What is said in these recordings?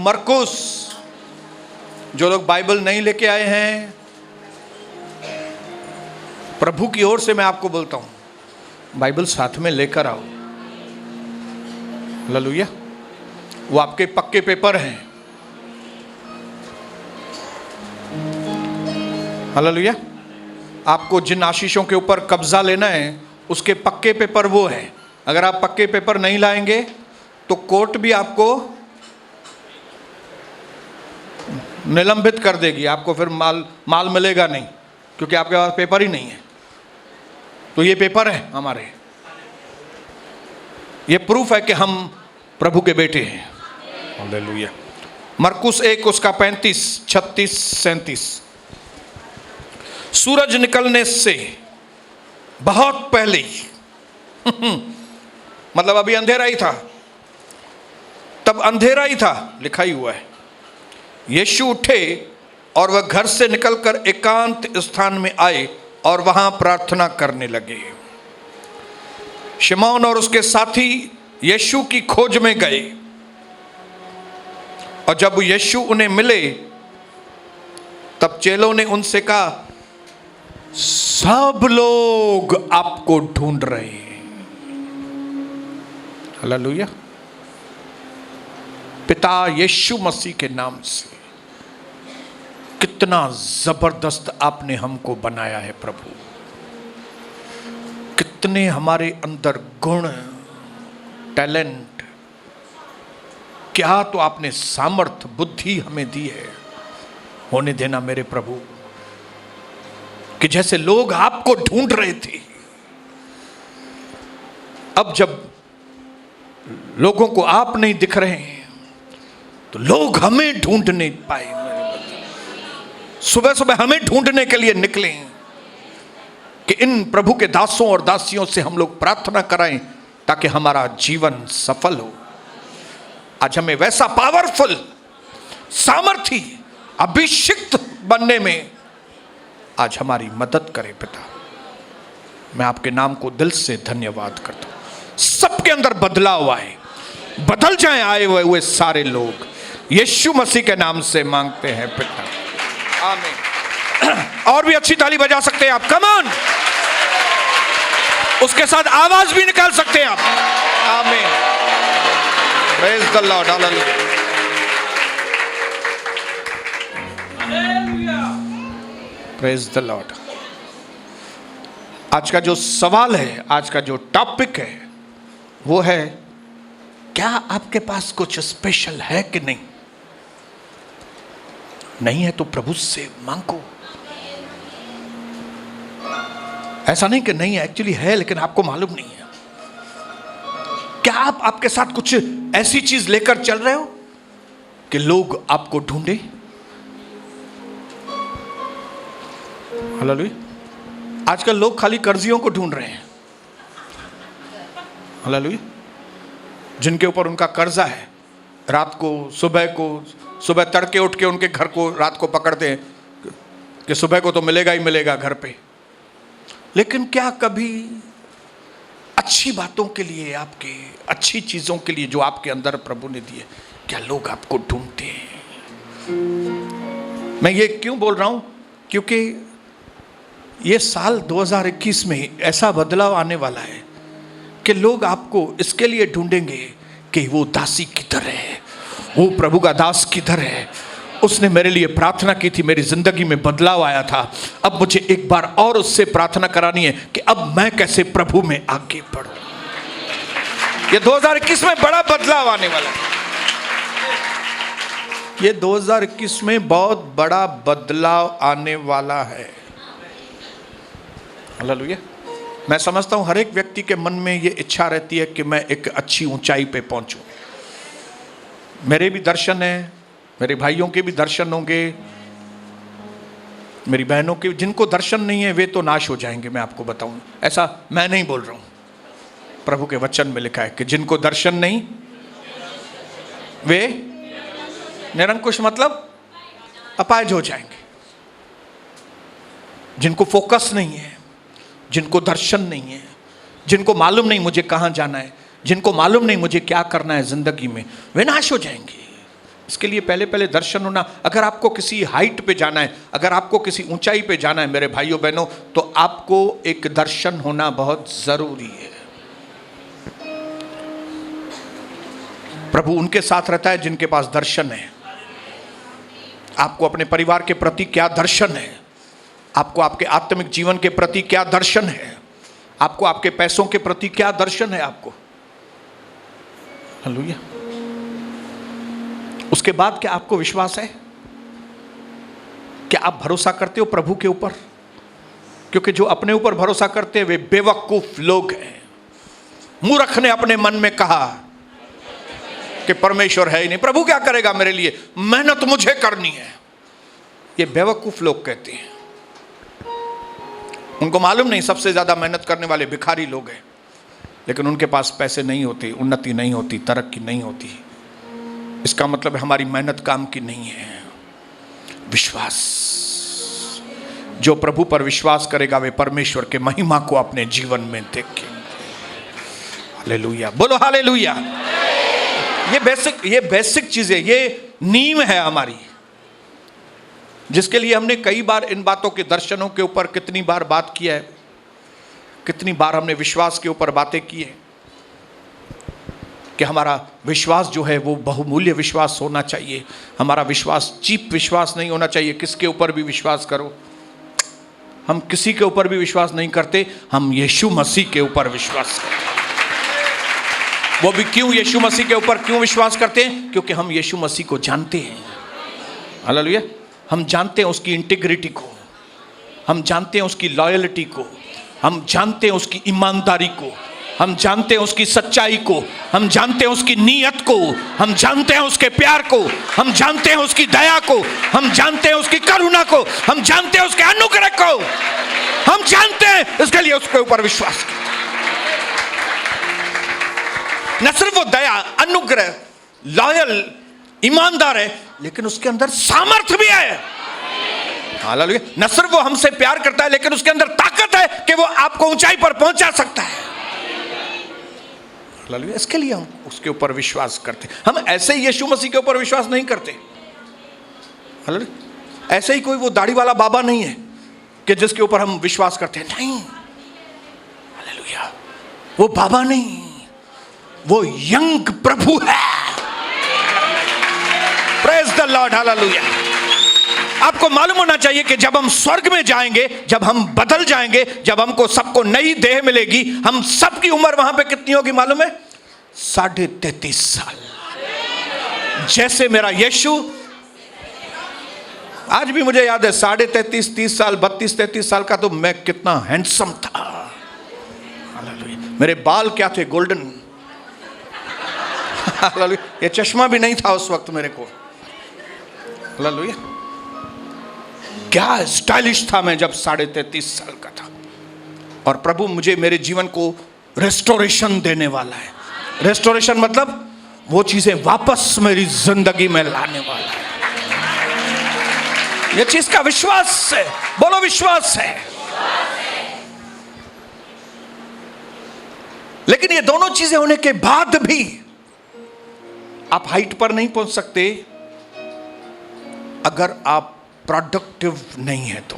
मरकुस। जो लोग बाइबल नहीं लेके आए हैं, प्रभु की ओर से मैं आपको बोलता हूं, बाइबल साथ में लेकर आओ। हालेलुया। वो आपके पक्के पेपर हैं। हालेलुया। आपको जिन आशीषों के ऊपर कब्जा लेना है, उसके पक्के पेपर वो है। अगर आप पक्के पेपर नहीं लाएंगे तो कोर्ट भी आपको निलंबित कर देगी। आपको फिर माल मिलेगा नहीं, क्योंकि आपके पास पेपर ही नहीं है। तो ये पेपर है हमारे, ये प्रूफ है कि हम प्रभु के बेटे हैं। हालेलुया। मरकुस 1 उसका 35, 36, 37। सूरज निकलने से बहुत पहले ही मतलब अभी अंधेरा ही था, तब अंधेरा ही था, लिखा ही हुआ है। यीशु उठे और वह घर से निकलकर एकांत स्थान में आए और वहां प्रार्थना करने लगे। शिमौन और उसके साथी यीशु की खोज में गए, और जब यीशु उन्हें मिले तब चेलों ने उनसे कहा, सब लोग आपको ढूंढ रहे हैं। हालेलुया। पिता यीशु मसीह के नाम से कितना जबरदस्त आपने हमको बनाया है प्रभु। कितने हमारे अंदर गुण, टैलेंट, क्या तो आपने सामर्थ्य, बुद्धि हमें दी है। होने देना मेरे प्रभु कि जैसे लोग आपको ढूंढ रहे थे, अब जब लोगों को आप नहीं दिख रहे हैं तो लोग हमें ढूंढने पाए। सुबह सुबह हमें ढूंढने के लिए निकले कि इन प्रभु के दासों और दासियों से हम लोग प्रार्थना कराएं ताकि हमारा जीवन सफल हो। आज हमें वैसा पावरफुल, सामर्थी, अभिषिक्त बनने में आज हमारी मदद करें पिता। मैं आपके नाम को दिल से धन्यवाद करता हूं। सबके अंदर बदलाव आए, बदल जाएं आए हुए सारे लोग, यीशु मसीह के नाम से मांगते हैं पिता, आमीन। और भी अच्छी ताली बजा सकते हैं आप, कम ऑन। उसके साथ आवाज भी निकाल सकते हैं आप, आमीन। Praise the Lord, hallelujah. Praise the Lord. आज का जो सवाल है, आज का जो टॉपिक है, वो है, क्या आपके पास कुछ स्पेशल है कि नहीं? नहीं है तो प्रभु से मांगो। ऐसा नहीं कि नहीं है, एक्चुअली है, लेकिन आपको मालूम नहीं है। क्या आप आपके साथ कुछ ऐसी चीज लेकर चल रहे हो कि लोग आपको ढूंढे? हालेलुया। आजकल लोग खाली कर्जियों को ढूंढ रहे हैं। हालेलुया। जिनके ऊपर उनका कर्जा है, रात को, सुबह तड़के उठ के उनके घर को रात को पकड़ते हैं कि सुबह को तो मिलेगा ही मिलेगा घर पे। लेकिन क्या कभी अच्छी बातों के लिए, आपके अच्छी चीजों के लिए जो आपके अंदर प्रभु ने दिए, क्या लोग आपको ढूंढते हैं? मैं ये क्यों बोल रहा हूं? क्योंकि ये साल 2021 में ऐसा बदलाव आने वाला है कि लोग आपको इसके लिए ढूंढेंगे कि वो दासी किधर है, वो प्रभु का दास किधर है, उसने मेरे लिए प्रार्थना की थी, मेरी जिंदगी में बदलाव आया था, अब मुझे एक बार और उससे प्रार्थना करानी है कि अब मैं कैसे प्रभु में आगे बढ़ूं। ये 2021 में बड़ा बदलाव आने वाला है। ये 2021 में बहुत बड़ा बदलाव आने वाला है। हालेलुया। मैं समझता हूं हर एक व्यक्ति के मन में ये इच्छा रहती है कि मैं एक अच्छी ऊंचाई पे पहुंचूं। मेरे भी दर्शन है, मेरे भाइयों के भी दर्शन होंगे, मेरी बहनों के, जिनको दर्शन नहीं है वे तो नाश हो जाएंगे। मैं आपको बताऊं, ऐसा मैं नहीं बोल रहा हूं, प्रभु के वचन में लिखा है कि जिनको दर्शन नहीं वे निरंकुश, मतलब अपाहिज हो जाएंगे। जिनको फोकस नहीं है, जिनको दर्शन नहीं है, जिनको मालूम नहीं मुझे कहां जाना है, जिनको मालूम नहीं मुझे क्या करना है जिंदगी में, वे नाश हो जाएंगे। इसके लिए पहले पहले दर्शन होना। अगर आपको किसी हाइट पे जाना है, अगर आपको किसी ऊंचाई पे जाना है मेरे भाइयों बहनों, तो आपको एक दर्शन होना बहुत जरूरी है। प्रभु उनके साथ रहता है जिनके पास दर्शन है। आपको अपने परिवार के प्रति क्या दर्शन है? आपको आपके आत्मिक जीवन के प्रति क्या दर्शन है? आपको आपके पैसों के प्रति क्या दर्शन है आपको? हालेलुया। उसके बाद क्या आपको विश्वास है? क्या आप भरोसा करते हो प्रभु के ऊपर? क्योंकि जो अपने ऊपर भरोसा करते हैं वे बेवकूफ लोग हैं। मूर्ख ने अपने मन में कहा कि परमेश्वर है ही नहीं, प्रभु क्या करेगा मेरे लिए, मेहनत मुझे करनी है। ये बेवकूफ लोग कहते हैं। उनको मालूम नहीं सबसे ज्यादा मेहनत करने वाले भिखारी लोग हैं, लेकिन उनके पास पैसे नहीं होते, उन्नति नहीं होती, तरक्की नहीं होती। इसका मतलब हमारी मेहनत काम की नहीं है। विश्वास, जो प्रभु पर विश्वास करेगा वे परमेश्वर के महिमा को अपने जीवन में देखेंगे। हालेलुया, बोलो हालेलुया। ये बेसिक चीजें, ये नींव है हमारी, जिसके लिए हमने कई बार इन बातों के दर्शनों के ऊपर कितनी बार बात किया है, कितनी बार हमने विश्वास के ऊपर बातें की है कि हमारा विश्वास जो है वो बहुमूल्य विश्वास होना चाहिए। हमारा विश्वास चीप विश्वास नहीं होना चाहिए। किसके ऊपर भी विश्वास करो, हम किसी के ऊपर भी विश्वास नहीं करते, हम यीशु मसीह के ऊपर विश्वास करते हैं। वो भी क्यों यीशु मसीह के ऊपर क्यों विश्वास करते हैं? क्योंकि हम यीशु मसीह को जानते हैं। हालेलुया। हम जानते हैं उसकी इंटीग्रिटी को, हम जानते हैं उसकी लॉयल्टी को, हम जानते हैं उसकी ईमानदारी को, हम जानते हैं उसकी सच्चाई को, हम जानते हैं उसकी नीयत को, हम जानते हैं उसके प्यार को, हम जानते हैं उसकी दया को, हम जानते हैं उसकी करुणा को, हम जानते हैं उसके अनुग्रह को, हम जानते हैं। इसके लिए उसके ऊपर विश्वास करते। न सिर्फ वो दया, अनुग्रह, लॉयल, ईमानदार है, लेकिन उसके अंदर सामर्थ्य भी है। हालेलुया। न सिर्फ वो हमसे प्यार करता है, लेकिन उसके अंदर ताकत है कि वो आपको ऊंचाई पर पहुंचा सकता है। हालेलुया। इसके लिए हम उसके ऊपर विश्वास करते। हम ऐसे ही यीशु मसीह के ऊपर विश्वास नहीं करते। हालेलुया। ऐसे ही कोई वो दाढ़ी वाला बाबा नहीं है कि जिसके ऊपर हम विश्वास करते हैं, नहीं। हालेलुया। वो बाबा नहीं, वो यंग प्रभु है। Praise the Lord. हालेलुया। आपको मालूम होना चाहिए कि जब हम स्वर्ग में जाएंगे, जब हम बदल जाएंगे, जब हमको सबको नई देह मिलेगी, हम सबकी उम्र वहां पे कितनी होगी मालूम है? 33.5 साल। जैसे मेरा यीशु, आज भी मुझे याद है 33.5 30 साल 32 33 साल का तो मैं कितना हैंडसम था। हालेलुया। मेरे बाल क्या थे? गोल्डन। हालेलुया। ये चश्मा भी नहीं था उस वक्त मेरे को। हालेलुया। क्या स्टाइलिश था मैं जब 33.5 साल का था। और प्रभु मुझे मेरे जीवन को रेस्टोरेशन देने वाला है। रेस्टोरेशन मतलब वो चीजें वापस मेरी जिंदगी में लाने वाला है। ये चीज का विश्वास है। बोलो विश्वास है। लेकिन ये दोनों चीजें होने के बाद भी आप हाइट पर नहीं पहुंच सकते अगर आप प्रोडक्टिव नहीं है तो,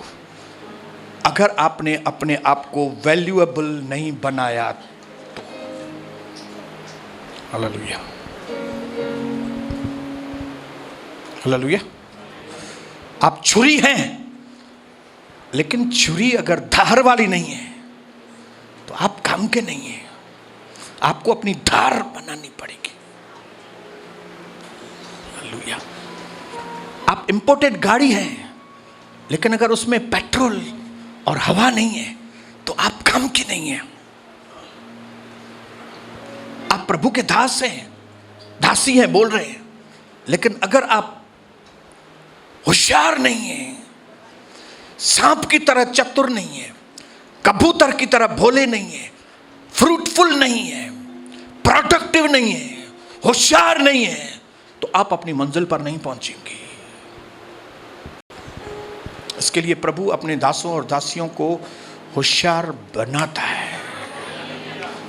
अगर आपने अपने आप को वैल्यूएबल नहीं बनाया तो। हालेलुया। हालेलुया। आप छुरी हैं, लेकिन छुरी अगर धार वाली नहीं है तो आप काम के नहीं हैं। आपको अपनी धार बनानी पड़ेगी। हालेलुया। आप इंपोर्टेड गाड़ी है, लेकिन अगर उसमें पेट्रोल और हवा नहीं है तो आप काम की नहीं है। आप प्रभु के दास हैं, दासी हैं, बोल रहे हैं, लेकिन अगर आप होशियार नहीं है, सांप की तरह चतुर नहीं है, कबूतर की तरह भोले नहीं है, फ्रूटफुल नहीं है, प्रोडक्टिव नहीं है, होशियार नहीं है, तो आप अपनी मंजिल पर नहीं पहुंचेंगे। इसके लिए प्रभु अपने दासों और दासियों को होशियार बनाता है।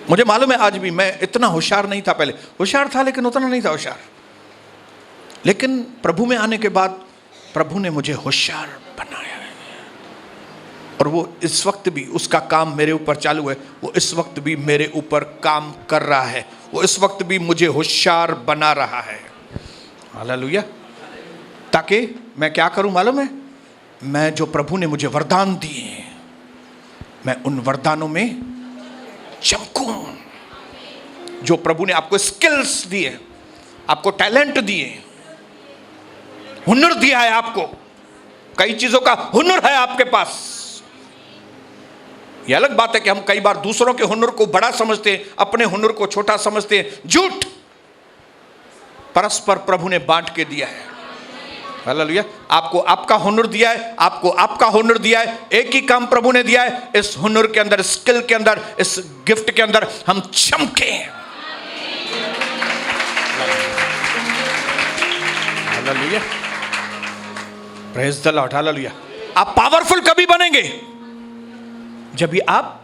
मुझे मालूम है आज भी मैं इतना होशियार नहीं था। पहले होशियार था, लेकिन उतना नहीं था होशियार। लेकिन प्रभु में आने के बाद प्रभु ने मुझे होशियार बनाया है, और वो इस वक्त भी उसका काम मेरे ऊपर चालू है। वो इस वक्त भी मेरे ऊपर काम कर रहा है, वो इस वक्त भी मुझे होशियार बना रहा है। हालेलुया। ताकि मैं क्या करूं मालूम है? मैं जो प्रभु ने मुझे वरदान दिए हैं, मैं उन वरदानों में चमकूं। जो प्रभु ने आपको स्किल्स दिए, आपको टैलेंट दिए, हुनर दिया है, आपको कई चीजों का हुनर है आपके पास। यह अलग बात है कि हम कई बार दूसरों के हुनर को बड़ा समझते हैं, अपने हुनर को छोटा समझते हैं। झूठ। परस्पर प्रभु ने बांट के दिया है। हालेलुया। आपको आपका हुनर दिया है, आपको आपका हुनर दिया है। एक ही काम प्रभु ने दिया है। इस हुनर के अंदर, स्किल के अंदर, इस गिफ्ट के अंदर हम चमके। Hallelujah. Praise the Lord. Hallelujah. आप पावरफुल कभी बनेंगे जब भी आप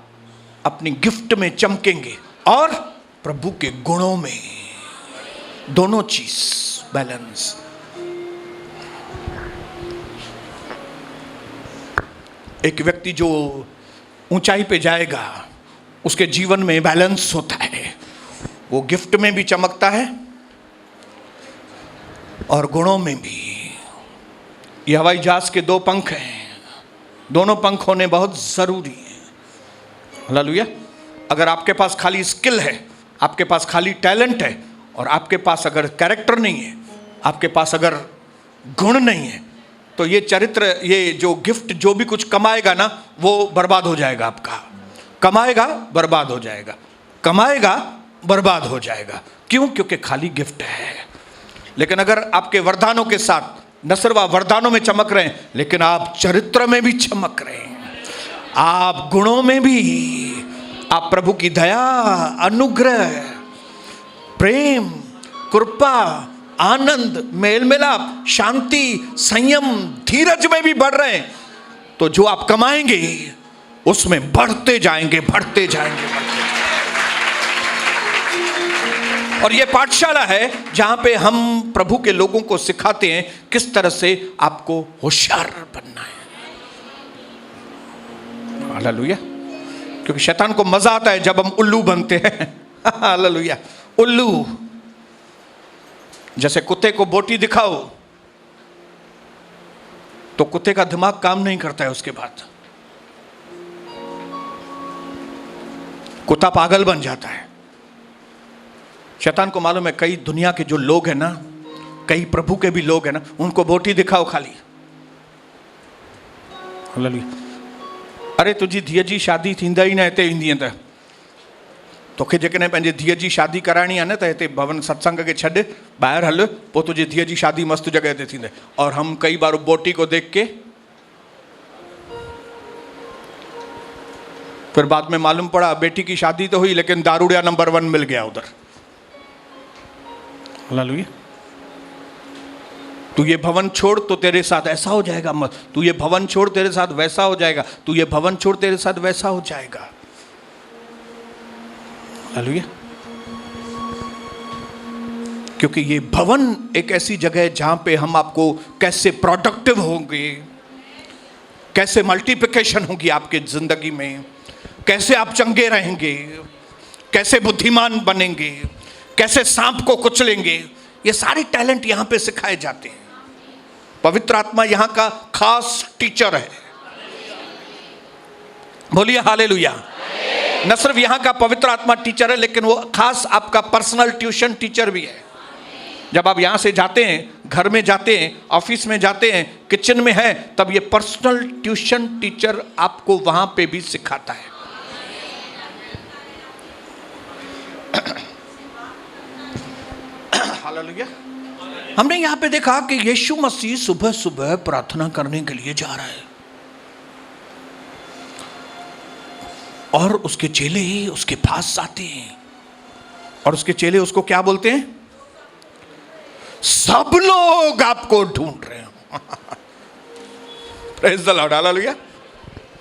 अपनी गिफ्ट में चमकेंगे और प्रभु के गुणों में। दोनों चीज बैलेंस। एक व्यक्ति जो ऊंचाई पे जाएगा, उसके जीवन में बैलेंस होता है। वो गिफ्ट में भी चमकता है और गुणों में भी। ये हवाई जहाज के दो पंख हैं, दोनों पंख होने बहुत जरूरी है। हालेलुया। अगर आपके पास खाली स्किल है, आपके पास खाली टैलेंट है, और आपके पास अगर कैरेक्टर नहीं है, आपके पास अगर गुण नहीं है, तो ये चरित्र, ये जो गिफ्ट जो भी कुछ कमाएगा ना, वो बर्बाद हो जाएगा। आपका कमाएगा, बर्बाद हो जाएगा, कमाएगा, बर्बाद हो जाएगा। क्यों? क्योंकि खाली गिफ्ट है। लेकिन अगर आपके वरदानों के साथ, न सिर्फ आप वरदानों में चमक रहे हैं, लेकिन आप चरित्र में भी चमक रहे हैं, आप गुणों में भी, आप प्रभु की दया, अनुग्रह, प्रेम, कृपा, आनंद, मेल मिलाप, शांति, संयम, धीरज में भी बढ़ रहे हैं, तो जो आप कमाएंगे उसमें बढ़ते जाएंगे, बढ़ते जाएंगे, बढ़ते जाएंगे। और ये पाठशाला है जहां पे हम प्रभु के लोगों को सिखाते हैं किस तरह से आपको होशियार बनना है। हालेलुया। क्योंकि शैतान को मजा आता है जब हम उल्लू बनते हैं। हालेलुया। उल्लू, जैसे कुत्ते को बोटी दिखाओ तो कुत्ते का दिमाग काम नहीं करता है। उसके बाद कुत्ता पागल बन जाता है। शैतान को मालूम है कई दुनिया के जो लोग हैं ना, कई प्रभु के भी लोग हैं ना, उनको बोटी दिखाओ खाली। हालेलुया। अरे तुझी धीअ जी शादी थींदा ही न हिते ईंदीअ त, तोखे जेकॾहिं पंहिंजे धीअ जी शादी कराइणी आहे न, त हिते भवन सत्संग खे छॾ, ॿाहिरि हल, पोइ तुंहिंजी धीअ जी शादी मस्त जगह ते थींदे। और हम कई बार बोटी को देख के फिर बाद में मालूम पड़ा बेटी की शादी तो हुई, लेकिन दारूड़िया नंबर 1 मिल गया उधर। हालेलुया। तू ये भवन छोड़ तो तेरे साथ ऐसा हो जाएगा, मत तू ये भवन छोड़ तेरे साथ वैसा हो जाएगा, तू ये भवन छोड़ तेरे साथ वैसा हो जाएगा। हालेलुया। क्योंकि ये भवन एक ऐसी जगह है जहां पे हम आपको कैसे प्रोडक्टिव होंगे, कैसे मल्टीप्लिकेशन होगी आपके जिंदगी में, कैसे आप चंगे रहेंगे, कैसे बुद्धिमान बनेंगे, कैसे सांप को कुचलेंगे, ये सारे टैलेंट यहां पे सिखाए जाते हैं। पवित्र आत्मा यहां का खास टीचर है। बोलिए हालेलुया। न सिर्फ यहां का पवित्र आत्मा टीचर है, लेकिन वो खास आपका पर्सनल ट्यूशन टीचर भी है। जब आप यहां से जाते हैं, घर में जाते हैं, ऑफिस में जाते हैं, किचन में है, तब ये पर्सनल ट्यूशन टीचर आपको वहां पे भी सिखाता है। हालेलुया। हमने यहां पे देखा कि यीशु मसीह सुबह सुबह प्रार्थना करने के लिए जा रहा है, और उसके चेले उसके पास आते हैं, और उसके चेले उसको क्या बोलते हैं? सब लोग आपको ढूंढ रहे हैं। Praise the Lord. हालेलुया।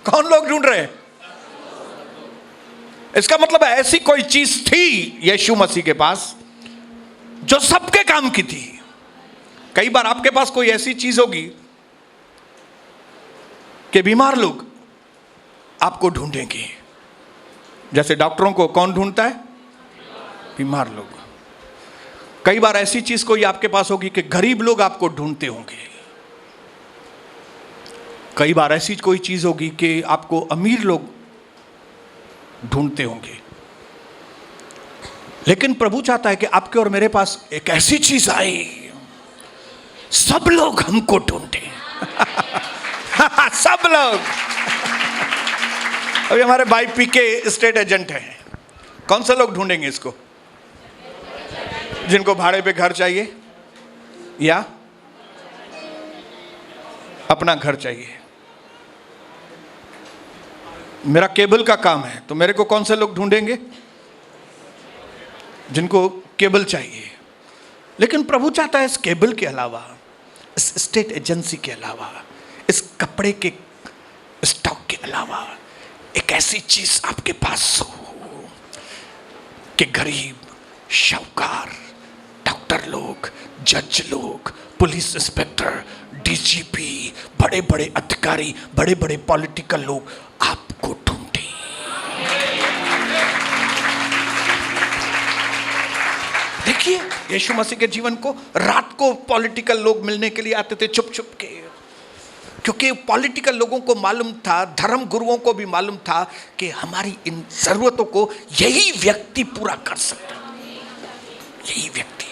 कौन लोग ढूंढ रहे हैं? इसका मतलब ऐसी कोई चीज थी यीशु मसीह के पास जो सबके काम की थी। कई बार आपके पास कोई ऐसी चीज होगी कि बीमार लोग आपको ढूंढेंगे। जैसे डॉक्टरों को कौन ढूंढता है? बीमार लोग। कई बार ऐसी चीज कोई आपके पास होगी कि गरीब लोग आपको ढूंढते होंगे। कई बार ऐसी कोई चीज होगी कि आपको अमीर लोग ढूंढते होंगे। लेकिन प्रभु चाहता है कि आपके और मेरे पास एक ऐसी चीज आए, सब लोग हमको ढूंढे। सब लोग। अभी हमारे भाई पीके स्टेट एजेंट हैं, कौन से लोग ढूंढेंगे इसको? जिनको भाड़े पे घर चाहिए या अपना घर चाहिए। मेरा केबल का काम है, तो मेरे को कौन से लोग ढूंढेंगे? जिनको केबल चाहिए। लेकिन प्रभु चाहता है इस केबल के अलावा, इस स्टेट एजेंसी के अलावा, इस कपड़े के स्टॉक के अलावा एक ऐसी चीज आपके पास हो कि गरीब, शाहूकार, डॉक्टर लोग, जज लोग, पुलिस इंस्पेक्टर, डीजीपी, बड़े बड़े अधिकारी, बड़े बड़े पॉलिटिकल लोग आपको ढूंढे। देखिए यीशु मसीह के जीवन को रात को पॉलिटिकल लोग मिलने के लिए आते थे चुप चुप के, क्योंकि पॉलिटिकल लोगों को मालूम था, धर्म गुरुओं को भी मालूम था कि हमारी इन जरूरतों को यही व्यक्ति पूरा कर सकता है, यही व्यक्ति।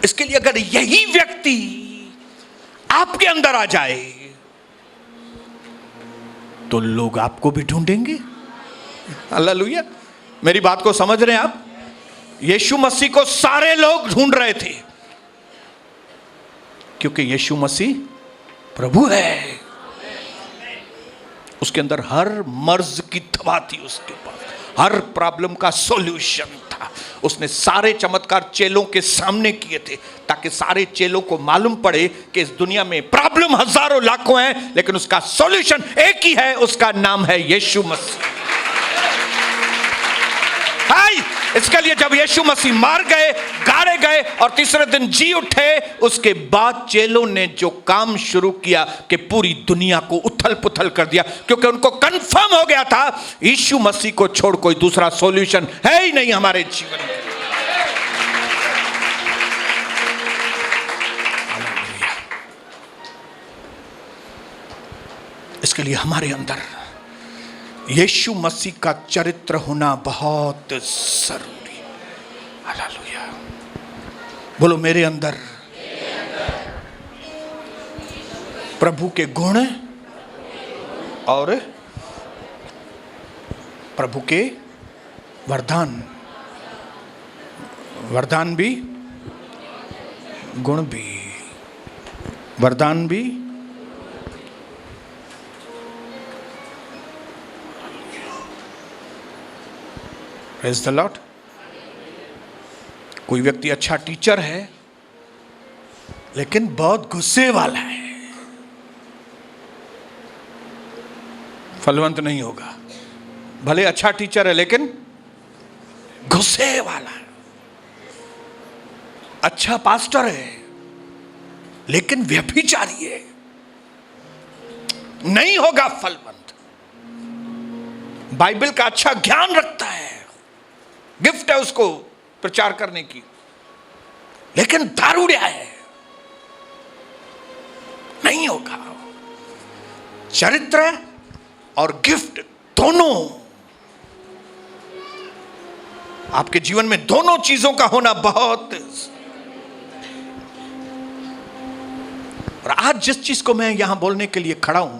इसके लिए अगर यही व्यक्ति आपके अंदर आ जाए तो लोग आपको भी ढूंढेंगे। हालेलुया। मेरी बात को समझ रहे हैं आप? यीशु मसीह को सारे लोग ढूंढ रहे थे क्योंकि यीशु मसीह प्रभु है। उसके अंदर हर मर्ज की दवा थी, उसके पास हर प्रॉब्लम का सॉल्यूशन था। उसने सारे चमत्कार चेलों के सामने किए थे ताकि सारे चेलों को मालूम पड़े कि इस दुनिया में प्रॉब्लम हजारों लाखों हैं, लेकिन उसका सॉल्यूशन एक ही है, उसका नाम है यीशु मसीह। इसके लिए जब यीशु मसीह मार गए, गाड़े गए और तीसरे दिन जी उठे, उसके बाद चेलों ने जो काम शुरू किया कि पूरी दुनिया को उथल पुथल कर दिया, क्योंकि उनको कंफर्म हो गया था यीशु मसीह को छोड़ कोई दूसरा सॉल्यूशन है ही नहीं हमारे जीवन में। इसके लिए हमारे अंदर यीशु मसीह का चरित्र होना बहुत जरूरी। हालेलुया। बोलो मेरे अंदर प्रभु के गुण और प्रभु के वरदान, वरदान भी गुण भी, वरदान भी प्रेज़ द लॉर्ड। कोई व्यक्ति अच्छा टीचर है लेकिन बहुत गुस्से वाला है, फलवंत नहीं होगा। भले अच्छा टीचर है लेकिन गुस्से वाला है। अच्छा पास्टर है लेकिन व्यभिचारी है, नहीं होगा फलवंत। बाइबल का अच्छा ज्ञान रखता है, गिफ्ट है उसको प्रचार करने की, लेकिन दारूडिया है, नहीं होगा। चरित्र और गिफ्ट दोनों आपके जीवन में, दोनों चीजों का होना बहुत। और आज जिस चीज को मैं यहां बोलने के लिए खड़ा हूं,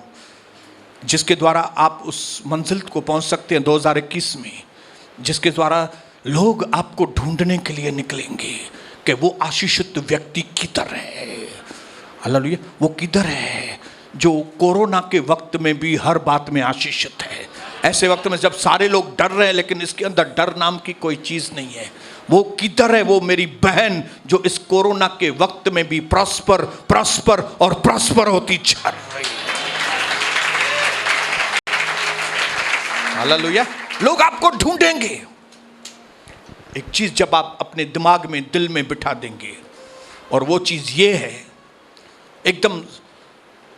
जिसके द्वारा आप उस मंजिल को पहुंच सकते हैं 2021 में, जिसके द्वारा लोग आपको ढूंढने के लिए निकलेंगे कि वो आशीषित व्यक्ति किधर है। हालेलुया। वो किधर है जो कोरोना के वक्त में भी हर बात में आशीषित है। ऐसे वक्त में जब सारे लोग डर रहे हैं लेकिन इसके अंदर डर नाम की कोई चीज नहीं है। वो किधर है? वो मेरी बहन जो इस कोरोना के वक्त में भी प्रॉस्पर प्रॉस्पर और प्रॉस्पर होती चल रही है। हालेलुया। लोग आपको ढूंढेंगे, एक चीज जब आप अपने दिमाग में, दिल में बिठा देंगे, और वो चीज ये है, एकदम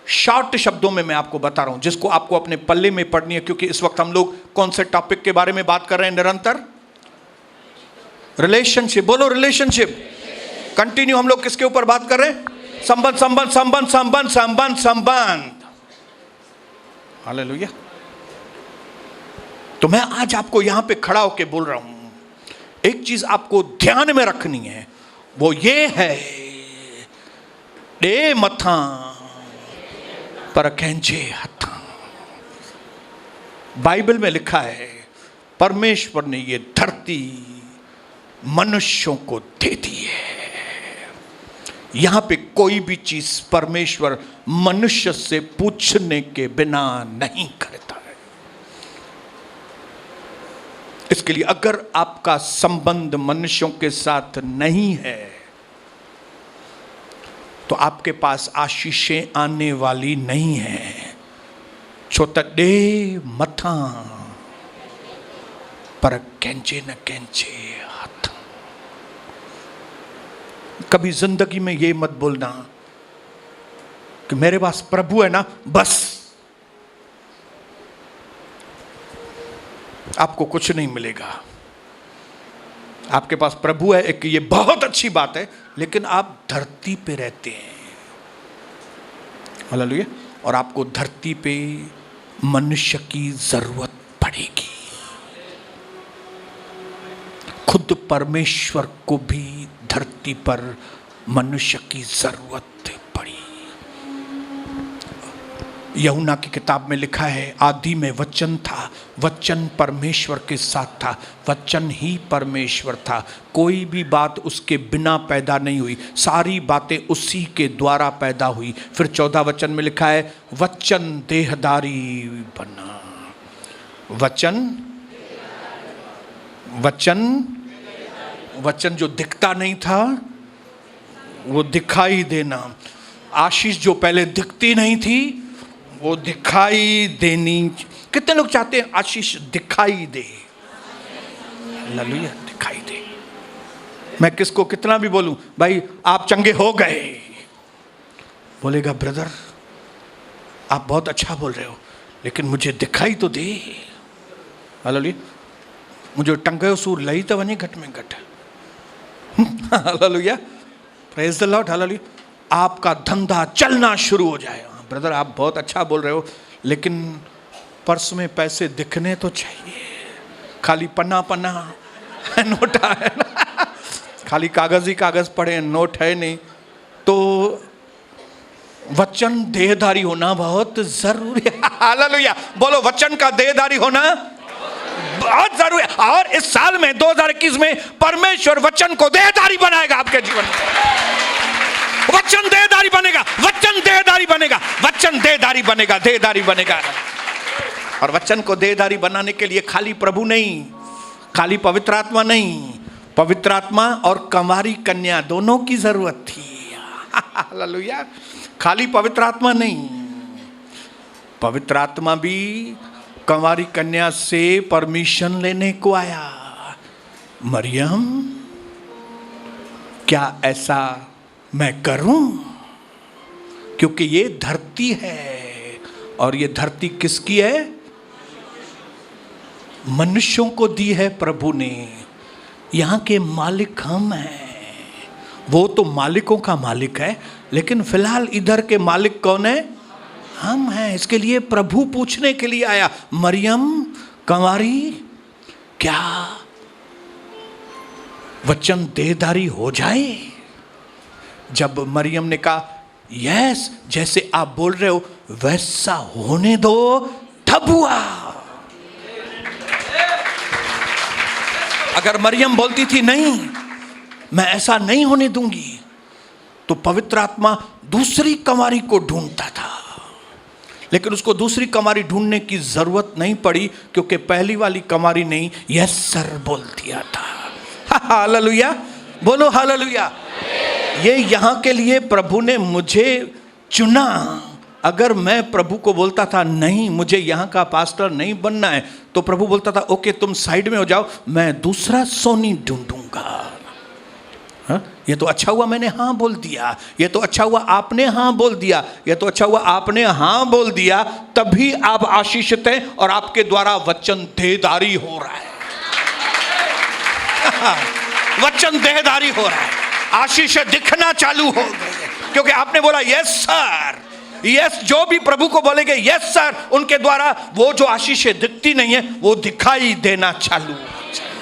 शॉर्ट शब्दों में मैं आपको बता रहा हूं, जिसको आपको अपने पल्ले में पढ़नी है, क्योंकि इस वक्त हम लोग कौन से टॉपिक के बारे में बात कर रहे हैं निरंतर? रिलेशनशिप। बोलो रिलेशनशिप। कंटिन्यू हम लोग किसके ऊपर बात कर रहे हैं? संबंध, संबंध, संबंध, संबंध, संबंध, संबंध। हालेलुया। तो मैं आज आपको यहां पे खड़ा होकर बोल रहा हूं, एक चीज आपको ध्यान में रखनी है, वो ये है, डे मथा पर कैंचे हथा। बाइबल में लिखा है परमेश्वर ने ये धरती मनुष्यों को दे दी है। यहां पे कोई भी चीज परमेश्वर मनुष्य से पूछने के बिना नहीं करता है। इसके लिए अगर आपका संबंध मनुष्यों के साथ नहीं है तो आपके पास आशीषें आने वाली नहीं है। छोटे मथा पर कैंचे न कैंचे हाथ। कभी जिंदगी में ये मत बोलना कि मेरे पास प्रभु है ना, बस आपको कुछ नहीं मिलेगा। आपके पास प्रभु है, एक ये बहुत अच्छी बात है, लेकिन आप धरती पे रहते हैं। हालेलुया। और आपको धरती पे मनुष्य की जरूरत पड़ेगी। खुद परमेश्वर को भी धरती पर मनुष्य की जरूरत पड़ी। यूहन्ना की किताब में लिखा है, आदि में वचन था, वचन परमेश्वर के साथ था, वचन ही परमेश्वर था, कोई भी बात उसके बिना पैदा नहीं हुई, सारी बातें उसी के द्वारा पैदा हुई। फिर 14 वचन में लिखा है, वचन देहधारी बना। वचन जो दिखता नहीं था वो दिखाई देना। आशीष जो पहले दिखती नहीं थी वो दिखाई देनी। कितने लोग चाहते हैं आशीष दिखाई दे? हालेलुया, दिखाई दे। मैं किसको कितना भी बोलूं, भाई आप चंगे हो गए, बोलेगा ब्रदर आप बहुत अच्छा बोल रहे हो, लेकिन मुझे दिखाई तो दे। हालेलुया। मुझे टंगे सूर लई तो वनी घट में घट। Hallelujah, praise the Lord. Hallelujah. आपका धंधा चलना शुरू हो जाए। ब्रदर आप बहुत अच्छा बोल रहे हो, लेकिन पर्स में पैसे दिखने तो चाहिए। खाली पन्ना पन्ना नोट है ना, खाली कागज ही कागज पड़े, नोट है नहीं। तो वचन देहधारी होना बहुत जरूरी है। हालेलुया। बोलो वचन का देहधारी होना बहुत जरूरी है। और इस साल में 2021 में परमेश्वर वचन को देहधारी बनाएगा आपके जीवन में। वचन देहधारी बनेगा, वचन देहधारी बनेगा, वचन देहधारी बनेगा, देहधारी बनेगा। और वचन को देहधारी बनाने के लिए खाली प्रभु नहीं, खाली पवित्र आत्मा नहीं, पवित्र आत्मा और कंवारी कन्या दोनों की जरूरत थी। हालेलुया। खाली पवित्र आत्मा नहीं, पवित्र आत्मा भी कंवारी कन्या से परमिशन लेने को आया। मरियम क्या ऐसा मैं करूं? क्योंकि ये धरती है, और ये धरती किसकी है? मनुष्यों को दी है प्रभु ने। यहाँ के मालिक हम हैं। वो तो मालिकों का मालिक है, लेकिन फिलहाल इधर के मालिक कौन है? हम हैं। इसके लिए प्रभु पूछने के लिए आया, मरियम कंवारी क्या वचन देहधारी हो जाए? जब मरियम ने कहा यस, जैसे आप बोल रहे हो वैसा होने दो, तब हुआ। अगर मरियम बोलती थी नहीं मैं ऐसा नहीं होने दूंगी, तो पवित्र आत्मा दूसरी कंवारी को ढूंढता था। लेकिन उसको दूसरी कंवारी ढूंढने की जरूरत नहीं पड़ी, क्योंकि पहली वाली कंवारी ने यस सर बोल दिया था। हालेलुया। बोलो हालेलुया। ये यहाँ के लिए प्रभु ने मुझे चुना, अगर मैं प्रभु को बोलता था नहीं मुझे यहाँ का पास्टर नहीं बनना है, तो प्रभु बोलता था ओके तुम साइड में हो जाओ, मैं दूसरा सोनी ढूंढूंगा। हाँ? ये तो अच्छा हुआ मैंने हाँ बोल दिया, ये तो अच्छा हुआ आपने हाँ बोल दिया, ये तो अच्छा हुआ आपने हाँ बोल दिया, तभी आप आशीषित हैं और आपके द्वारा वचन देहधारी हो रहा है। वचन देहधारी हो रहा है, आशीष दिखना चालू हो गई, क्योंकि आपने बोला यस सर, यस। जो भी प्रभु को बोलेंगे यस सर, उनके द्वारा वो जो आशीष दिखती नहीं है वो दिखाई देना चालू हो जाए।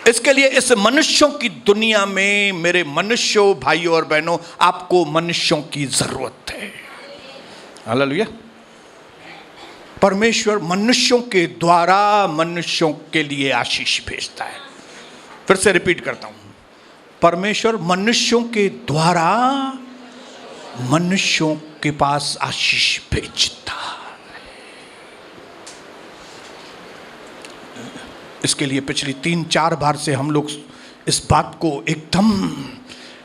इसके लिए इस मनुष्यों की दुनिया में मेरे मनुष्यों भाइयों और बहनों, आपको मनुष्यों की जरूरत है। हालेलुया। परमेश्वर मनुष्यों के द्वारा मनुष्यों के लिए आशीष भेजता है। फिर से रिपीट करता हूं, परमेश्वर मनुष्यों के द्वारा मनुष्यों के पास आशीष भेजता है। इसके लिए पिछली 3-4 बार से हम लोग इस बात को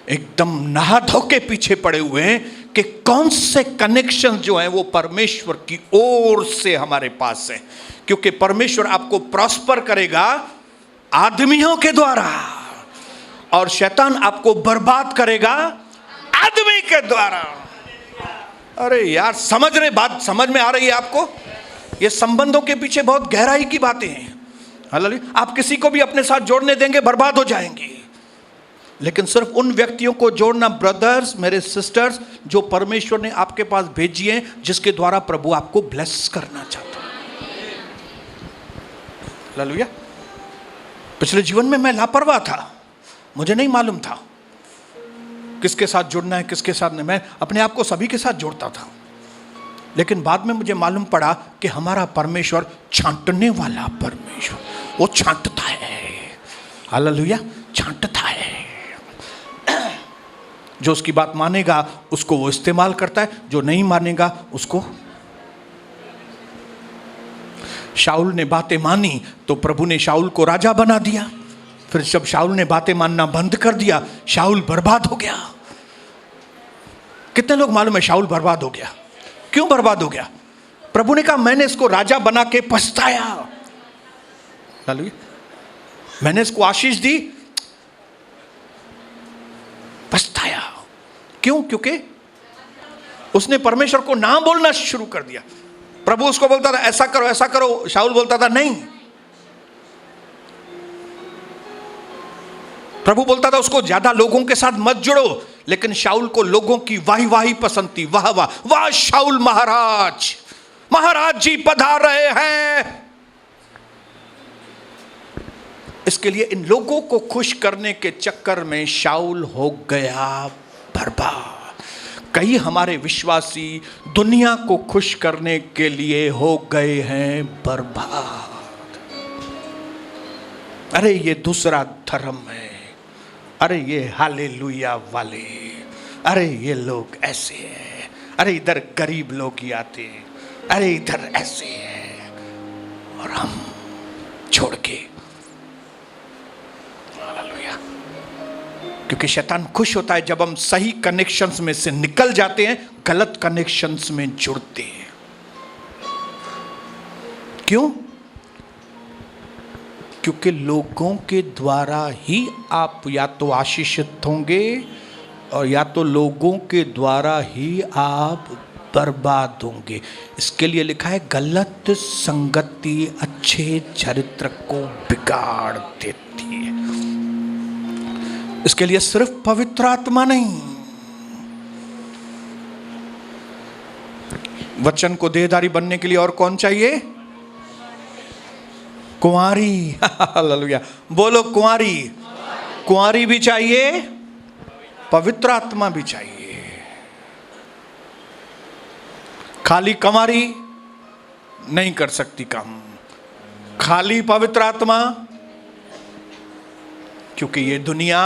एकदम नहा धो के पीछे पड़े हुए हैं कि कौन से कनेक्शन जो हैं वो परमेश्वर की ओर से हमारे पास है। क्योंकि परमेश्वर आपको प्रॉस्पर करेगा आदमियों के द्वारा, और शैतान आपको बर्बाद करेगा आदमी के द्वारा। अरे यार, बात समझ में आ रही है आपको? ये संबंधों के पीछे बहुत गहराई की बातें हैं। हालेलुया। आप किसी को भी अपने साथ जोड़ने देंगे बर्बाद हो जाएंगे, लेकिन सिर्फ उन व्यक्तियों को जोड़ना, ब्रदर्स मेरे सिस्टर्स, जो परमेश्वर ने आपके पास भेजी हैं, जिसके द्वारा प्रभु आपको ब्लेस करना चाहता है। हालेलुया। पिछले जीवन में मैं लापरवाह था, मुझे नहीं मालूम था किसके साथ जुड़ना है किसके साथ नहीं। मैं अपने आप को सभी के साथ जोड़ता था, लेकिन बाद में मुझे मालूम पड़ा कि हमारा परमेश्वर छांटने वाला परमेश्वर, वो छांटता है। हालेलुया, छांटता है। जो उसकी बात मानेगा उसको वो इस्तेमाल करता है, जो नहीं मानेगा उसको। शाऊल ने बातें मानी तो प्रभु ने शाऊल को राजा बना दिया। फिर जब शाऊल ने बातें मानना बंद कर दिया, शाऊल बर्बाद हो गया। कितने लोग मालूम है शाऊल बर्बाद हो गया? क्यों बर्बाद हो गया? प्रभु ने कहा मैंने इसको राजा बना के पछताया। मैंने इसको आशीष दी, पछताया। क्यों? क्योंकि उसने परमेश्वर को ना बोलना शुरू कर दिया। प्रभु उसको बोलता था ऐसा करो ऐसा करो, शाऊल बोलता था नहीं। प्रभु बोलता था उसको ज्यादा लोगों के साथ मत जुड़ो, लेकिन शाऊल को लोगों की वाही वाही पसंद थी। वाह वाह वाह, शाऊल महाराज, महाराज जी पधार रहे हैं। इसके लिए इन लोगों को खुश करने के चक्कर में शाऊल हो गया बर्बाद। कई हमारे विश्वासी दुनिया को खुश करने के लिए हो गए हैं बर्बाद। अरे ये दूसरा धर्म है, अरे ये हालेलुया वाले, अरे ये लोग ऐसे हैं, अरे इधर गरीब लोग ही आते हैं, अरे इधर ऐसे हैं, और हम छोड़ के। हालेलुया। क्योंकि शैतान खुश होता है जब हम सही कनेक्शंस में से निकल जाते हैं, गलत कनेक्शंस में जुड़ते हैं। क्यों? क्योंकि लोगों के द्वारा ही आप या तो आशीषित होंगे, और या तो लोगों के द्वारा ही आप बर्बाद होंगे। इसके लिए लिखा है गलत संगति अच्छे चरित्र को बिगाड़ देती है। इसके लिए सिर्फ पवित्र आत्मा नहीं, वचन को देहधारी बनने के लिए और कौन चाहिए? कुंवारी। हालेलुया, बोलो कुंवारी। कुंवारी भी चाहिए, पवित्र आत्मा भी चाहिए। खाली कुंवारी नहीं कर सकती काम, खाली पवित्र आत्मा। क्योंकि ये दुनिया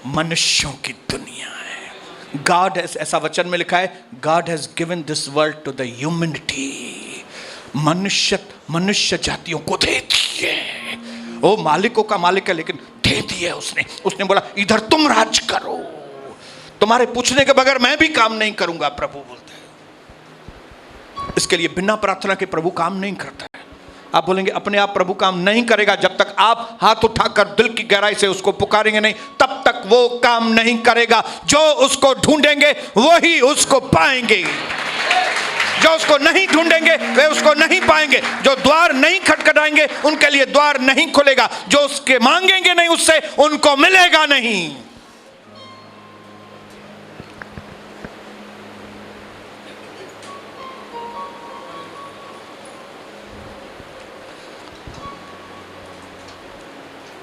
मनुष्यों की दुनिया है। गॉड हैज, ऐसा वचन में लिखा है, God has given this world to the humanity. मनुष्य जातियों को दे दिए। वो मालिकों का मालिक है, लेकिन दे दिए उसने। उसने बोला इधर तुम राज करो, तुम्हारे पूछने के बगैर मैं भी काम नहीं करूंगा, प्रभु बोलते हैं। इसके लिए बिना प्रार्थना के प्रभु काम नहीं करता है। आप बोलेंगे अपने आप प्रभु काम नहीं करेगा, जब तक आप हाथ उठाकर दिल की गहराई से उसको पुकारेंगे नहीं, तब तक वो काम नहीं करेगा। जो उसको ढूंढेंगे वही उसको पाएंगे, जो उसको नहीं ढूंढेंगे वे उसको नहीं पाएंगे। जो द्वार नहीं खटखटाएंगे उनके लिए द्वार नहीं खुलेगा। जो उसके मांगेंगे नहीं उससे उनको मिलेगा नहीं।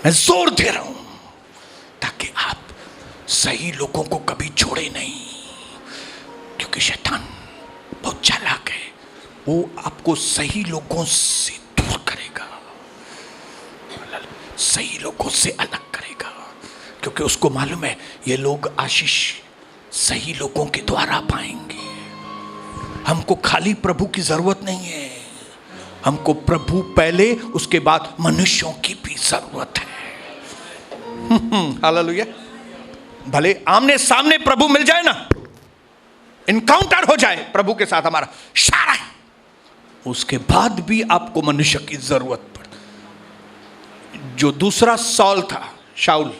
मैं जोर दे रहा हूं ताकि आप सही लोगों को कभी छोड़े नहीं, क्योंकि शैतान बहुत चालाक है। वो आपको सही लोगों से दूर करेगा, सही लोगों से अलग करेगा, क्योंकि उसको मालूम है ये लोग आशीष सही लोगों के द्वारा पाएंगे। हमको खाली प्रभु की जरूरत नहीं है, हमको प्रभु पहले, उसके बाद मनुष्यों की भी जरूरत है। हालेलुया। भले आमने सामने प्रभु मिल जाए ना, इनकाउंटर हो जाए प्रभु के साथ हमारा, सारा उसके बाद भी आपको मनुष्य की जरूरत पड़ती। जो दूसरा सौल था, शाऊल,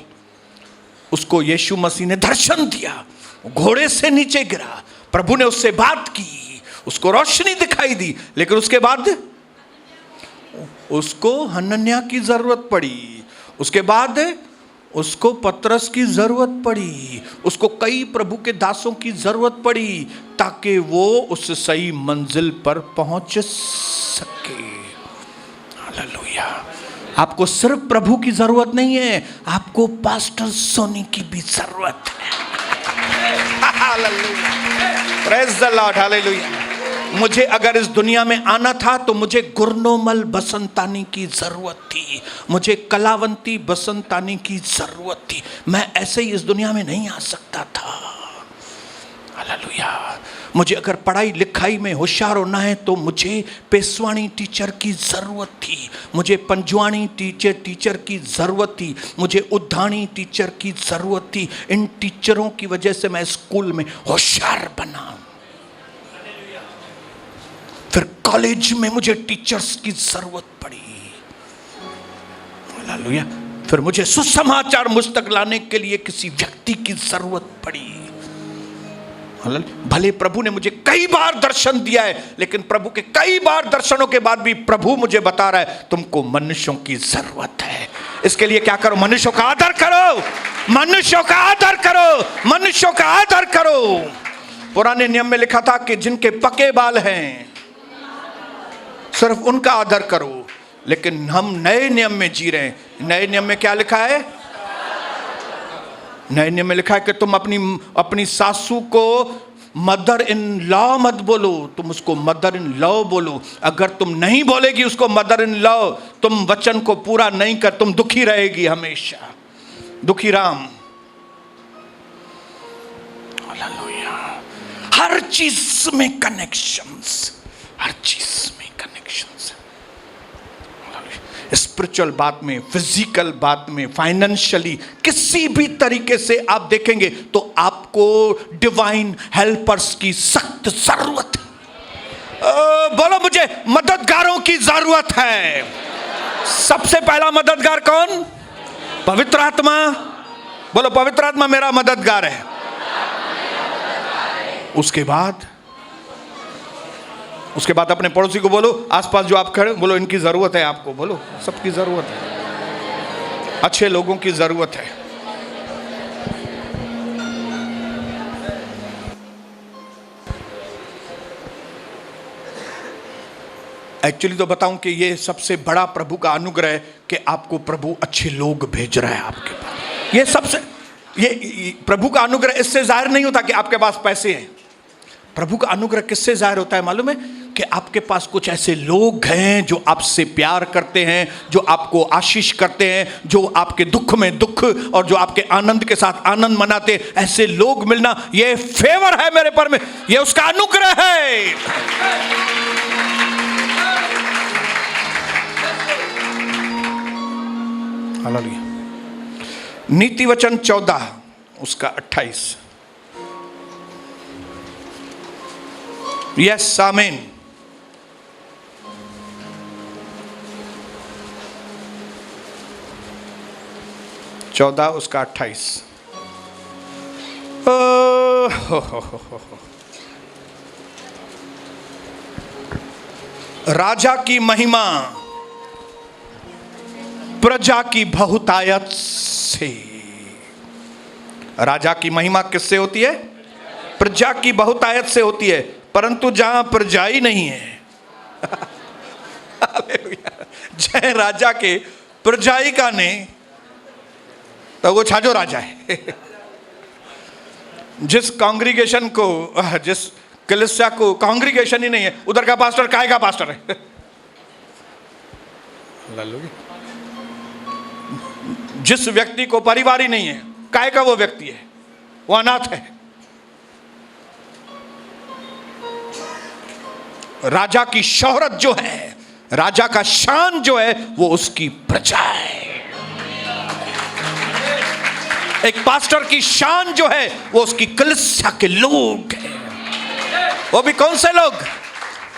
उसको यीशु मसीह ने दर्शन दिया, घोड़े से नीचे गिरा, प्रभु ने उससे बात की, उसको रोशनी दिखाई दी, लेकिन उसके बाद उसको हनन्याह की जरूरत पड़ी, उसके बाद उसको पतरस की जरूरत पड़ी, उसको कई प्रभु के दासों की जरूरत पड़ी, ताकि वो उस सही मंजिल पर पहुंच सके। हालेलुया। आपको सिर्फ प्रभु की जरूरत नहीं है, आपको पास्टर सोनी की भी जरूरत है। Hallelujah, praise the Lord, hallelujah. मुझे अगर इस दुनिया में आना था तो मुझे गुरनोमल बसंतानी की जरूरत थी, मुझे कलावंती बसंतानी की जरूरत थी। मैं ऐसे ही इस दुनिया में नहीं आ सकता था। हालेलुया। मुझे अगर पढ़ाई लिखाई में होशियार होना है तो मुझे पेशवाणी टीचर की जरूरत थी, मुझे पंजवाणी टीचर की जरूरत थी, मुझे उद्धाणी टीचर की जरूरत थी। इन टीचरों की वजह से मैं स्कूल में होशियार बना। फिर कॉलेज में मुझे टीचर्स की जरूरत पड़ी। हालेलुया। फिर मुझे सुसमाचार मुझ तक लाने के लिए किसी व्यक्ति की जरूरत पड़ी। भले प्रभु ने मुझे कई बार दर्शन दिया है, लेकिन प्रभु के कई बार दर्शनों के बाद भी प्रभु मुझे बता रहा है तुमको मनुष्यों की जरूरत है। इसके लिए क्या करो? मनुष्यों का आदर करो, मनुष्यों का आदर करो, मनुष्यों का आदर करो। पुराने नियम में लिखा था कि जिनके पके बाल हैं सिर्फ उनका आदर करो, लेकिन हम नए नियम में जी रहे हैं। नए नियम में क्या लिखा है? नए नियम में लिखा है कि तुम अपनी सासू को मदर इन लॉ मत बोलो, तुम उसको मदर इन लॉ बोलो। अगर तुम नहीं बोलेगी उसको मदर इन लॉ, तुम वचन को पूरा नहीं कर, तुम दुखी रहेगी हमेशा। दुखी राम। हालेलुया। हर चीज में कनेक्शंस, हर चीज में कनेक्शंस। स्पिरिचुअल बात में, फिजिकल बात में, फाइनेंशियली, किसी भी तरीके से आप देखेंगे तो आपको डिवाइन हेल्पर्स की सख्त जरूरत है। बोलो मुझे मददगारों की जरूरत है। सबसे पहला मददगार कौन? पवित्र आत्मा। बोलो पवित्र आत्मा मेरा मददगार है। उसके बाद अपने पड़ोसी को बोलो, आसपास जो आप खड़े, बोलो इनकी जरूरत है आपको, बोलो सबकी जरूरत है, अच्छे लोगों की जरूरत है। एक्चुअली तो बताऊं कि ये सबसे बड़ा प्रभु का अनुग्रह है कि आपको प्रभु अच्छे लोग भेज रहा है आपके पास। ये सबसे, ये प्रभु का अनुग्रह इससे जाहिर नहीं होता कि आपके पास पैसे हैं। प्रभु का अनुग्रह किससे जाहिर होता है मालूम है? कि आपके पास कुछ ऐसे लोग हैं जो आपसे प्यार करते हैं, जो आपको आशीष करते हैं, जो आपके दुख में दुख और जो आपके आनंद के साथ आनंद मनाते हैं। ऐसे लोग मिलना ये फेवर है मेरे पर में, ये उसका अनुग्रह है। हालेलुया। नीति वचन 14 उसका 28। यस, आमीन। चौदह उसका 28। राजा की महिमा प्रजा की बहुतायत से। राजा की महिमा किससे होती है? प्रजा की बहुतायत से होती है। परंतु जहां प्रजा ही नहीं है जय राजा के प्रजाई का ने तो वो छाजो राजा है। जिस कांग्रीगेशन को, जिस कलीसिया को कांग्रीगेशन ही नहीं है, उधर का पास्टर काय का पास्टर है? जिस व्यक्ति को परिवार ही नहीं है, काय का वो व्यक्ति है? वो अनाथ है। राजा की शोहरत जो है, राजा का शान जो है, वो उसकी प्रजा है। एक पास्टर की शान जो है, वो उसकी कलीसिया के लोग हैं। वो भी कौन से लोग?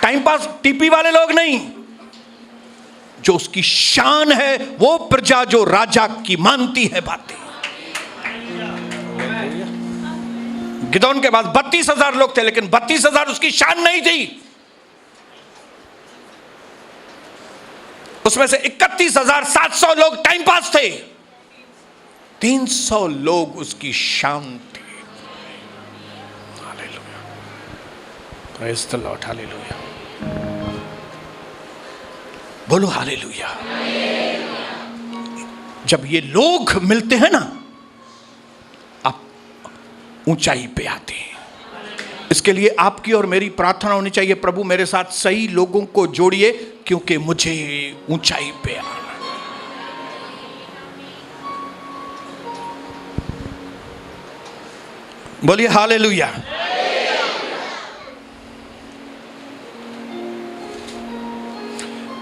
टाइम पास टीपी वाले लोग नहीं। जो उसकी शान है वो प्रजा जो राजा की मानती है बातें। गिदोन के पास 32,000 लोग थे, लेकिन 32,000 उसकी शान नहीं थी। उसमें से 31,700 लोग टाइम पास थे, 300 लोग उसकी शान थे। Hallelujah, praise the Lord, hallelujah. बोलो हालेलुया। जब ये लोग मिलते हैं ना, आप ऊंचाई पे आते हैं। इसके लिए आपकी और मेरी प्रार्थना होनी चाहिए, प्रभु मेरे साथ सही लोगों को जोड़िए, क्योंकि मुझे ऊंचाई पे आना। बोलिए hallelujah.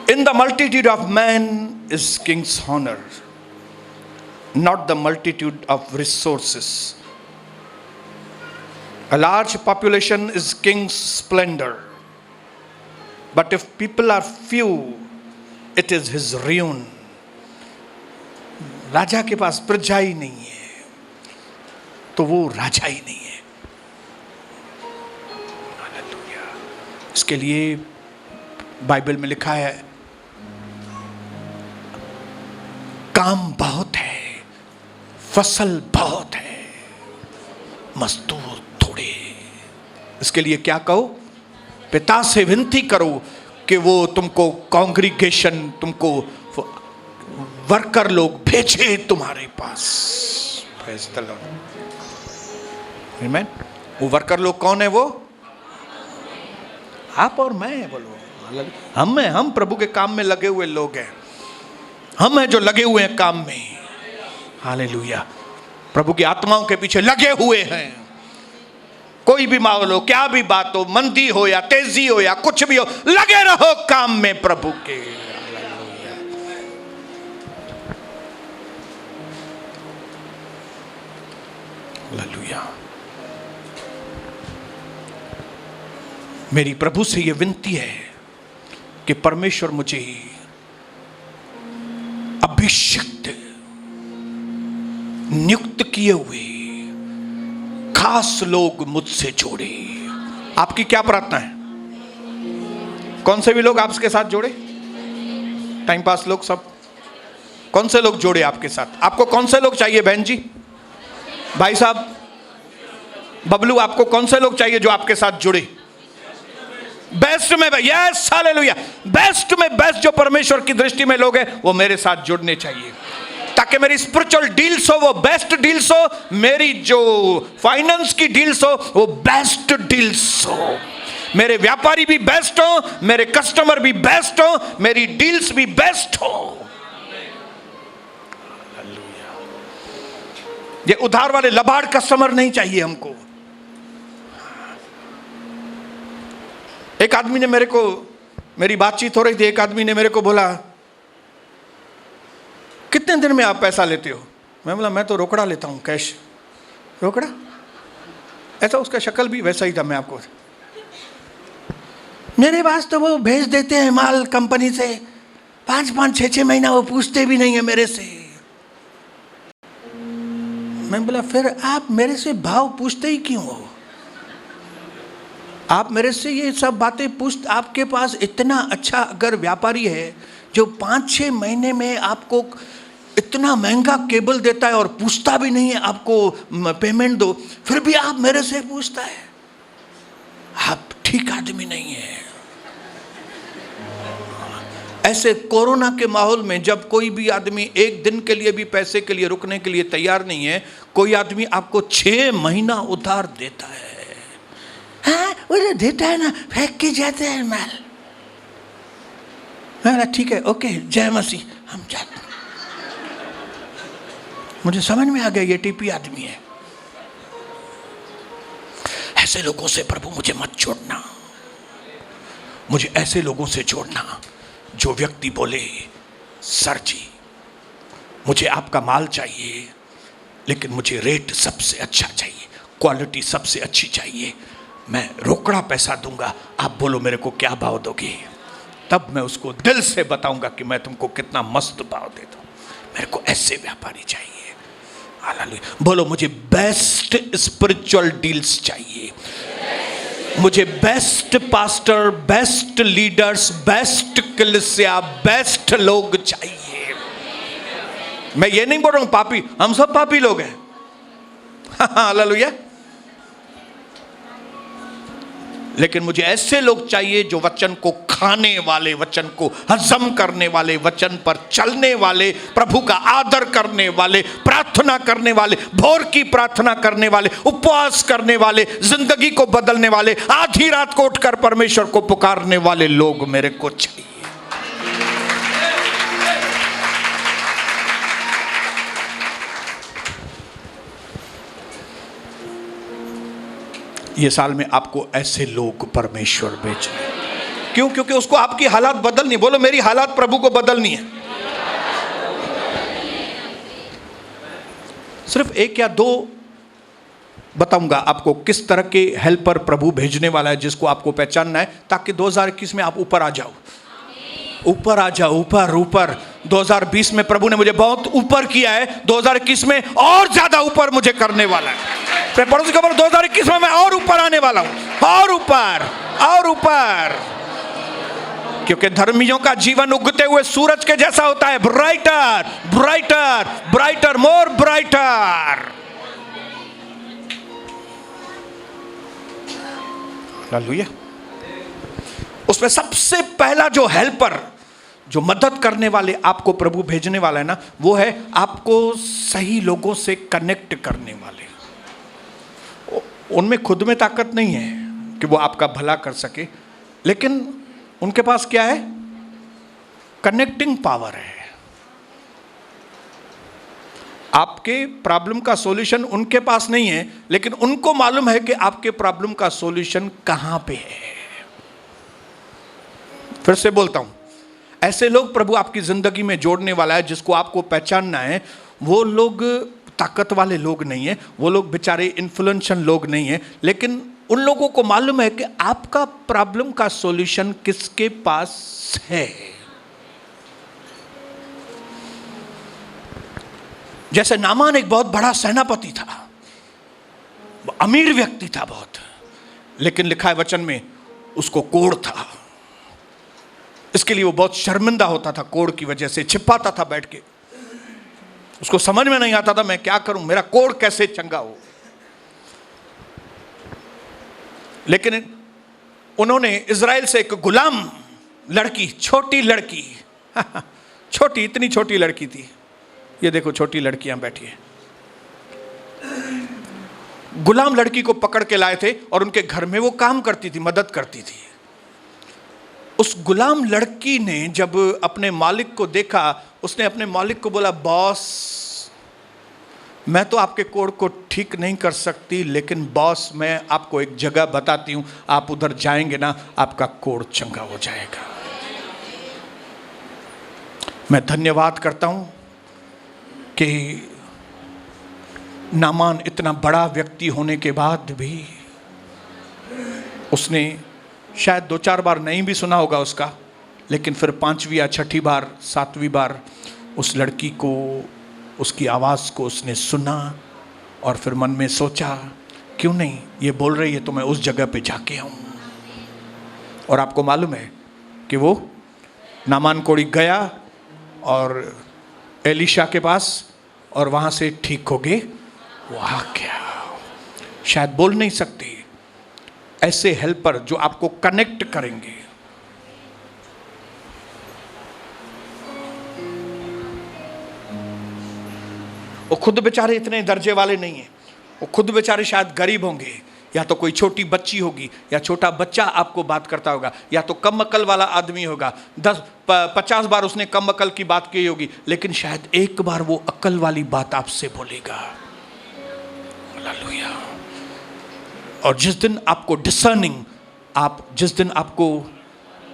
In the multitude of men is king's honor, not the multitude of resources. A large population is king's splendor, but if people are few, it is his ruin. राजा के पास प्रजा ही नहीं है तो वो राजा ही नहीं है। हालेलुया। इसके लिए बाइबल में लिखा है, काम बहुत है, फसल बहुत है, मजदूर थोड़े। इसके लिए क्या कहो? पिता से विनती करो कि वो तुमको कांग्रीगेशन, तुमको वर्कर लोग भेजे तुम्हारे पास। प्रेज़ द लॉर्ड, आमीन। वो वर्कर लोग कौन है? वो आप और मैं। बोलो हम हैं, हम प्रभु के काम में लगे हुए लोग हैं। हम हैं जो लगे हुए हैं काम में। हालेलुया। प्रभु की आत्माओं के पीछे लगे हुए हैं। कोई भी माहौल हो, क्या भी बात हो, मंदी हो या तेजी हो या कुछ भी हो, लगे रहो काम में प्रभु के। हालेलुया। मेरी प्रभु से यह विनती है कि परमेश्वर मुझे अभिषिक्त, नियुक्त किए हुए खास लोग मुझसे जोड़े। आपकी क्या प्रार्थना है? कौन से भी लोग आपके साथ जोड़े? टाइम पास लोग सब? कौन से लोग जोड़े आपके साथ? आपको कौन से लोग चाहिए बहन जी, भाई साहब, बबलू? आपको कौन से लोग चाहिए जो आपके साथ जुड़े? बेस्ट में, यस हालेलुया, बेस्ट में बेस्ट जो परमेश्वर की दृष्टि में लोग हैं वो मेरे साथ जुड़ने चाहिए, ताकि मेरी स्पिरिचुअल डील्स हो वो बेस्ट डील्स हो, मेरी जो फाइनेंस की डील्स हो वो बेस्ट डील्स हो, मेरे व्यापारी भी बेस्ट हो, मेरे कस्टमर भी बेस्ट हो, मेरी डील्स भी बेस्ट हो। ये उधार वाले लबाड़ कस्टमर नहीं चाहिए हमको। एक आदमी ने मेरे को, मेरी बातचीत हो रही थी, एक आदमी ने मेरे को बोला, कितने दिन में आप पैसा लेते हो? मैं बोला मैं तो रोकड़ा लेता हूँ, कैश। रोकड़ा? ऐसा उसका शक्ल भी वैसा ही था। मैं आपको मेरे पास तो वो भेज देते हैं माल कंपनी से, 5-5, 6-6 महीना वो पूछते भी नहीं है मेरे से। मैं बोला फिर आप मेरे से भाव पूछते ही क्यों हो? आप मेरे से ये सब बातें आपके पास इतना अच्छा अगर व्यापारी है जो 5-6 महीने में आपको इतना महंगा केबल देता है और पूछता भी नहीं है आपको पेमेंट दो, फिर भी आप मेरे से पूछता है, आप ठीक आदमी नहीं है। ऐसे कोरोना के माहौल में जब कोई भी आदमी एक दिन के लिए भी पैसे के लिए रुकने के लिए तैयार नहीं है, कोई आदमी आपको 6 महीना उधार देता है। हाँ वो देता है ना, फेंक के जाते हैं माल। हाँ ठीक है, ओके, जय मसीह, हम जाते। मुझे समझ में आ गया ये टीपी आदमी है। ऐसे लोगों से प्रभु मुझे मत छोड़ना, मुझे ऐसे लोगों से छोड़ना जो व्यक्ति बोले सर जी मुझे आपका माल चाहिए लेकिन मुझे रेट सबसे अच्छा चाहिए, क्वालिटी सबसे अच्छी चाहिए, मैं रोकड़ा पैसा दूंगा, आप बोलो मेरे को क्या भाव दोगे, तब मैं उसको दिल से बताऊंगा कि मैं तुमको कितना मस्त भाव देता हूं। मेरे को ऐसे व्यापारी चाहिए। हालेलुया। बोलो मुझे बेस्ट स्पिरिचुअल डील्स चाहिए, मुझे best pastor, best leaders, best कलीसिया, बेस्ट लोग चाहिए। मैं ये नहीं बोल रहा हूं पापी, हम सब पापी लोग हैं। हालेलुया। लेकिन मुझे ऐसे लोग चाहिए जो वचन को खाने वाले, वचन को हजम करने वाले, वचन पर चलने वाले, प्रभु का आदर करने वाले, प्रार्थना करने वाले, भोर की प्रार्थना करने वाले, उपवास करने वाले, जिंदगी को बदलने वाले, आधी रात को उठकर परमेश्वर को पुकारने वाले लोग मेरे को चाहिए। ये साल में आपको ऐसे लोग परमेश्वर भेजे। क्यों? क्योंकि उसको आपकी हालात बदलनी। बोलो मेरी हालात प्रभु को बदलनी है। सिर्फ 1 या 2 बताऊंगा आपको किस तरह के हेल्पर प्रभु भेजने वाला है जिसको आपको पहचानना है, ताकि 2021 में आप ऊपर आ जाओ, ऊपर आ जाओ, ऊपर ऊपर। 2020 में प्रभु ने मुझे बहुत ऊपर किया है, 2021 में और ज्यादा ऊपर मुझे करने वाला है। पड़ोसी खबर 2021 में मैं और ऊपर आने वाला हूं, और ऊपर और ऊपर। क्योंकि धर्मियों का जीवन उगते हुए सूरज के जैसा होता है, ब्राइटर ब्राइटर ब्राइटर, मोर ब्राइटर। हालेलुया। उसमें सबसे पहला जो हेल्पर, जो मदद करने वाले आपको प्रभु भेजने वाला है ना, वो है आपको सही लोगों से कनेक्ट करने वाले। उनमें खुद में ताकत नहीं है कि वो आपका भला कर सके, लेकिन उनके पास क्या है? कनेक्टिंग पावर है। आपके प्रॉब्लम का सॉल्यूशन उनके पास नहीं है, लेकिन उनको मालूम है कि आपके प्रॉब्लम का सॉल्यूशन कहां पे है। फिर से बोलता हूं, ऐसे लोग प्रभु आपकी जिंदगी में जोड़ने वाला है जिसको आपको पहचानना है। वो लोग ताकत वाले लोग नहीं है, वो लोग बेचारे इन्फ्लुएंशियल लोग नहीं है, लेकिन उन लोगों को मालूम है कि आपका प्रॉब्लम का सॉल्यूशन किसके पास है। जैसे नामान एक बहुत बड़ा सेनापति था, अमीर व्यक्ति था बहुत, लेकिन लिखा है वचन में उसको कोढ़ था। इसके लिए वो बहुत शर्मिंदा होता था, कोढ़ की वजह से छिपाता था बैठ के। उसको समझ में नहीं आता था मैं क्या करूं, मेरा कोढ़ कैसे चंगा हो। लेकिन उन्होंने इजराइल से एक गुलाम लड़की, छोटी लड़की, छोटी, इतनी छोटी लड़की थी, ये देखो छोटी लड़कियां बैठी है, गुलाम लड़की को पकड़ के लाए थे और उनके घर में वो काम करती थी, मदद करती थी। उस गुलाम लड़की ने जब अपने मालिक को देखा, उसने अपने मालिक को बोला, बॉस मैं तो आपके कोढ़ को ठीक नहीं कर सकती, लेकिन बॉस मैं आपको एक जगह बताती हूं, आप उधर जाएंगे ना आपका कोढ़ चंगा हो जाएगा। मैं धन्यवाद करता हूं कि नामान इतना बड़ा व्यक्ति होने के बाद भी उसने शायद 2-4 बार नहीं भी सुना होगा उसका, लेकिन फिर 5वीं या 6ठी बार 7वीं बार उस लड़की को, उसकी आवाज़ को उसने सुना और फिर मन में सोचा क्यों नहीं, ये बोल रही है तो मैं उस जगह पे जाके आऊँ। और आपको मालूम है कि वो नामान कोड़ी गया और एलिशा के पास, और वहाँ से ठीक हो गए, वो आ गया। शायद बोल नहीं सकती, ऐसे हेल्पर जो आपको कनेक्ट करेंगे। वो खुद बेचारे इतने दर्जे वाले नहीं हैं, वो खुद बेचारे शायद गरीब होंगे, या तो कोई छोटी बच्ची होगी, या छोटा बच्चा आपको बात करता होगा, या तो कम अकल वाला आदमी होगा। 10-50 बार उसने कम अकल की बात की होगी, लेकिन शायद एक बार वो अकल वाली बात आपसे बोलेगा। हालेलुया। और जिस दिन आपको डिसर्निंग, जिस दिन आपको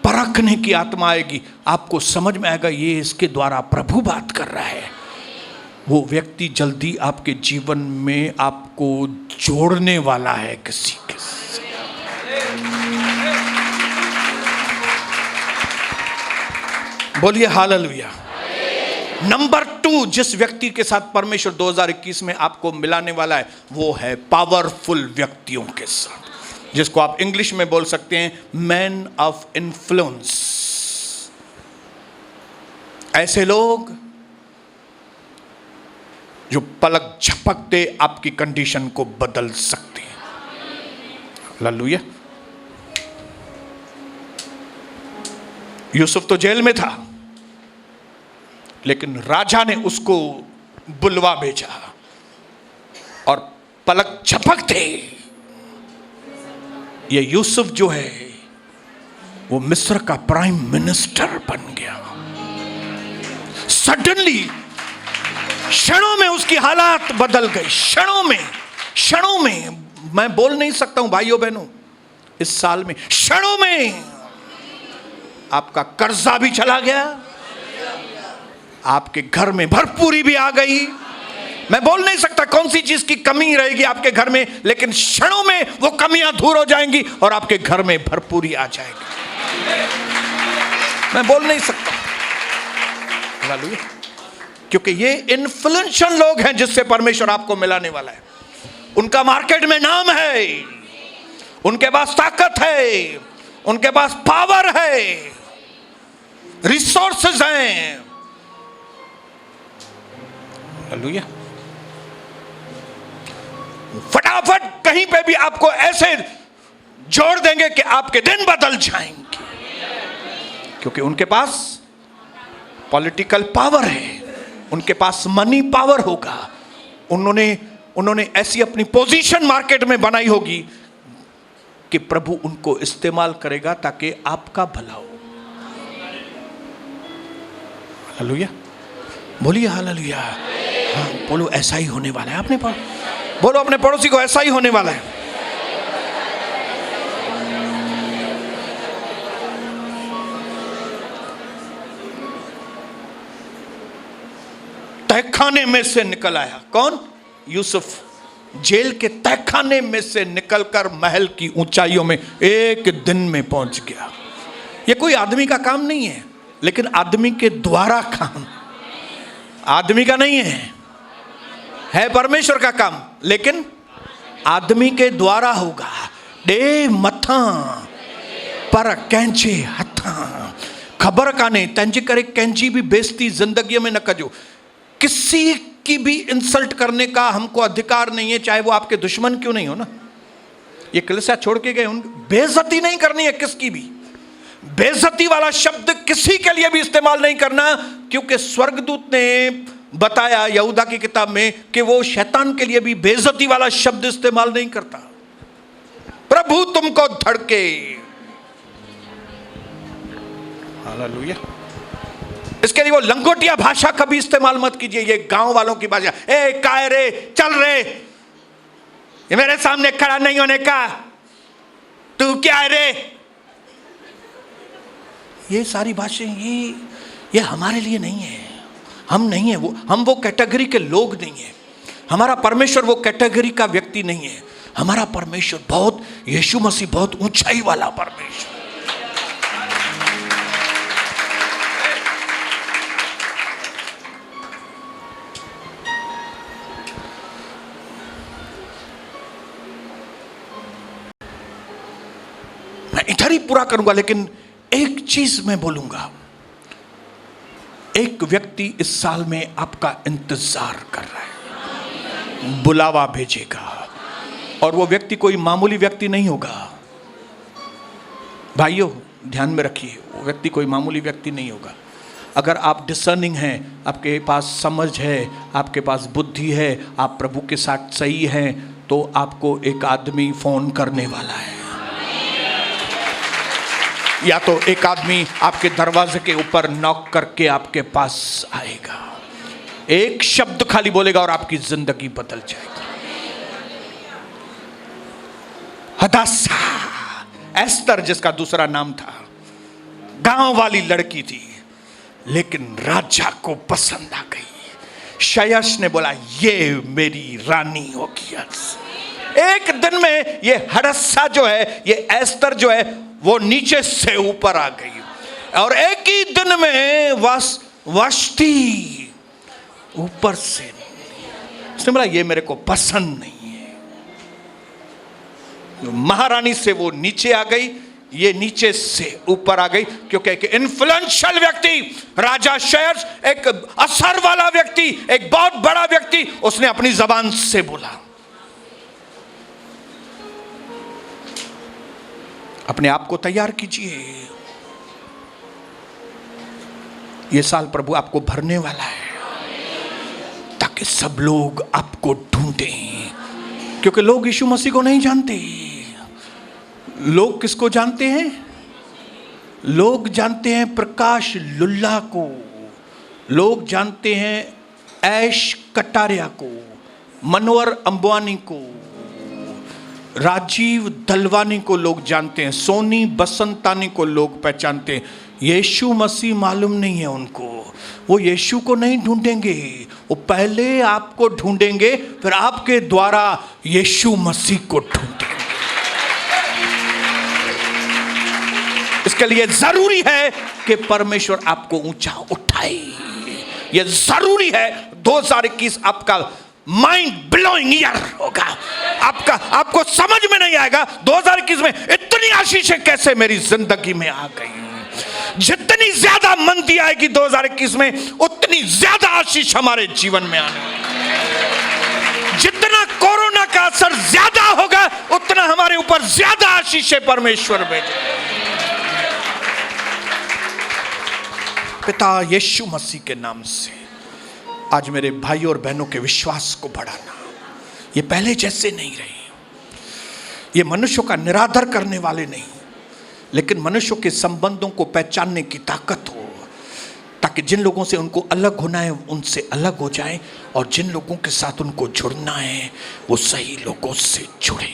परखने की आत्मा आएगी, आपको समझ में आएगा ये इसके द्वारा प्रभु बात कर रहा है, वो व्यक्ति जल्दी आपके जीवन में आपको जोड़ने वाला है किसी के साथ। बोलिए हालेलुया। नंबर 2, जिस व्यक्ति के साथ परमेश्वर 2021 में आपको मिलाने वाला है, वो है पावरफुल व्यक्तियों के साथ, जिसको आप इंग्लिश में बोल सकते हैं मैन ऑफ इन्फ्लुएंस। ऐसे लोग जो पलक झपकते आपकी कंडीशन को बदल सकते हैं। हालेलुया। यूसुफ तो जेल में था, लेकिन राजा ने उसको बुलवा भेजा, और पलक झपकते ये यूसुफ जो है वो मिस्र का प्राइम मिनिस्टर बन गया। सडनली, क्षणों में उसकी हालात बदल गई। क्षणों में मैं बोल नहीं सकता हूं भाइयों बहनों, इस साल में क्षणों में आपका कर्जा भी चला गया, आपके घर में भरपूरी भी आ गई। मैं बोल नहीं सकता कौन सी चीज की कमी रहेगी आपके घर में, लेकिन क्षणों में वो कमियां दूर हो जाएंगी और आपके घर में भरपूरी आ जाएगी। मैं बोल नहीं सकता। हालेलुया। क्योंकि ये इन्फ्लुएंशियल लोग हैं जिससे परमेश्वर आपको मिलाने वाला है। उनका मार्केट में नाम है, उनके पास ताकत है, उनके पास पावर है, रिसोर्सेज हैं। हालेलुया। फटाफट कहीं पे भी आपको ऐसे जोड़ देंगे कि आपके दिन बदल जाएंगे, क्योंकि उनके पास पॉलिटिकल पावर है, उनके पास मनी पावर होगा। उन्होंने ऐसी अपनी पोजीशन मार्केट में बनाई होगी कि प्रभु उनको इस्तेमाल करेगा ताकि आपका भला हो। हालेलुया। बोलिए हालेलुया। हाँ बोलो, ऐसा ही होने वाला है। आपने बोलो अपने पड़ोसी को, ऐसा ही होने वाला है। तहखाने में से निकल आया। कौन? यूसुफ। जेल के तहखाने में से निकलकर महल की ऊंचाइयों में एक दिन में पहुंच गया। यह कोई आदमी का काम नहीं है, लेकिन आदमी के द्वारा काम, आदमी का नहीं है परमेश्वर का काम, लेकिन आदमी के द्वारा होगा। डे मथा पर कैंचे हथा खबर काने तंज करे कैंची भी बेइज्जती जिंदगी में न कजो। किसी की भी इंसल्ट करने का हमको अधिकार नहीं है, चाहे वो आपके दुश्मन क्यों नहीं हो ना। ये कलीसिया छोड़ के गए, बेइज्जती नहीं करनी है किसकी भी। बेइज्जती वाला शब्द किसी के लिए भी इस्तेमाल नहीं करना, क्योंकि स्वर्गदूत ने बताया यहूदा की किताब में कि वो शैतान के लिए भी बेइज्जती वाला शब्द इस्तेमाल नहीं करता। प्रभु तुमको धड़के। हालेलुया। इसके लिए वो लंगोटिया भाषा का भी इस्तेमाल मत कीजिए, ये गांव वालों की भाषा। ए काय रे, चल रे, ये मेरे सामने खड़ा नहीं होने का, तू क्या है रे। ये सारी भाषाएं ये हमारे लिए नहीं है। हम नहीं है वो, हम वो कैटेगरी के लोग नहीं है। हमारा परमेश्वर वो कैटेगरी का व्यक्ति नहीं है। हमारा परमेश्वर बहुत, यीशु मसीह बहुत ऊंचाई वाला परमेश्वर। इधर ही पूरा करूंगा, लेकिन एक चीज मैं बोलूंगा। एक व्यक्ति इस साल में आपका इंतजार कर रहा है, बुलावा भेजेगा, और वो व्यक्ति कोई मामूली व्यक्ति नहीं होगा। भाइयों ध्यान में रखिए, वो व्यक्ति कोई मामूली व्यक्ति नहीं होगा। अगर आप डिसर्निंग हैं, आपके पास समझ है, आपके पास बुद्धि है, आप प्रभु के साथ सही हैं, तो आपको एक आदमी फोन करने वाला है, या तो एक आदमी आपके दरवाजे के ऊपर नॉक करके आपके पास आएगा, एक शब्द खाली बोलेगा और आपकी जिंदगी बदल जाएगी। हदासा, एस्तर जिसका दूसरा नाम था, गांव वाली लड़की थी, लेकिन राजा को पसंद आ गई। शयश ने बोला ये मेरी रानी होगी। एक दिन में ये हड़स्सा जो है, ये एस्तर जो है, वो नीचे से ऊपर आ गई, और एक ही दिन में वष्टी ऊपर से, उसने बोला ये मेरे को पसंद नहीं है। महारानी से वो नीचे आ गई, ये नीचे से ऊपर आ गई, क्योंकि एक इन्फ्लुएंशियल व्यक्ति, राजा शयश, एक असर वाला व्यक्ति, एक बहुत बड़ा व्यक्ति, उसने अपनी जबान से बोला। अपने आप को तैयार कीजिए, ये साल प्रभु आपको भरने वाला है, ताकि सब लोग आपको ढूंढें, क्योंकि लोग यीशु मसीह को नहीं जानते। लोग किसको जानते हैं? लोग जानते हैं प्रकाश लुल्ला को, लोग जानते हैं ऐश कटारिया को, मनोहर अंबानी को, राजीव दलवानी को लोग जानते हैं, सोनी बसंतानी को लोग पहचानते हैं। यीशु मसीह मालूम नहीं है उनको, वो यीशु को नहीं ढूंढेंगे, वो पहले आपको ढूंढेंगे, फिर आपके द्वारा यीशु मसीह को ढूंढेंगे। इसके लिए जरूरी है कि परमेश्वर आपको ऊंचा उठाए। ये जरूरी है। 2021 आपका माइंड ब्लोइंग ईयर होगा। आपको समझ में नहीं आएगा 2021 में इतनी आशीषें कैसे मेरी जिंदगी में आ गई। जितनी ज्यादा मंदी आएगी 2021 में, उतनी ज्यादा आशीष हमारे जीवन में आने। जितना कोरोना का असर ज्यादा होगा, उतना हमारे ऊपर ज्यादा आशीषें परमेश्वर भेजे। पिता यीशु मसीह के नाम से आज मेरे भाई और बहनों के विश्वास को बढ़ाना। ये पहले जैसे नहीं रहे, ये मनुष्यों का निरादर करने वाले नहीं, लेकिन मनुष्यों के संबंधों को पहचानने की ताकत हो, ताकि जिन लोगों से उनको अलग होना है उनसे अलग हो जाए, और जिन लोगों के साथ उनको जुड़ना है वो सही लोगों से जुड़े,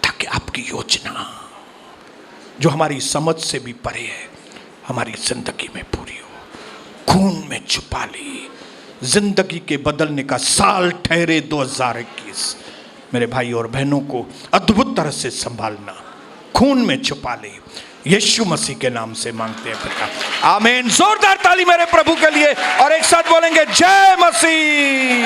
ताकि आपकी योजना जो हमारी समझ से भी परे है हमारी जिंदगी में पूरी हो। खून में छुपा ली, जिंदगी के बदलने का साल ठहरे 2021। मेरे भाई और बहनों को अद्भुत तरह से संभालना, खून में छुपा ले, यीशु मसीह के नाम से मांगते हैं पिता, आमीन। जोरदार ताली मेरे प्रभु के लिए, और एक साथ बोलेंगे जय मसीह।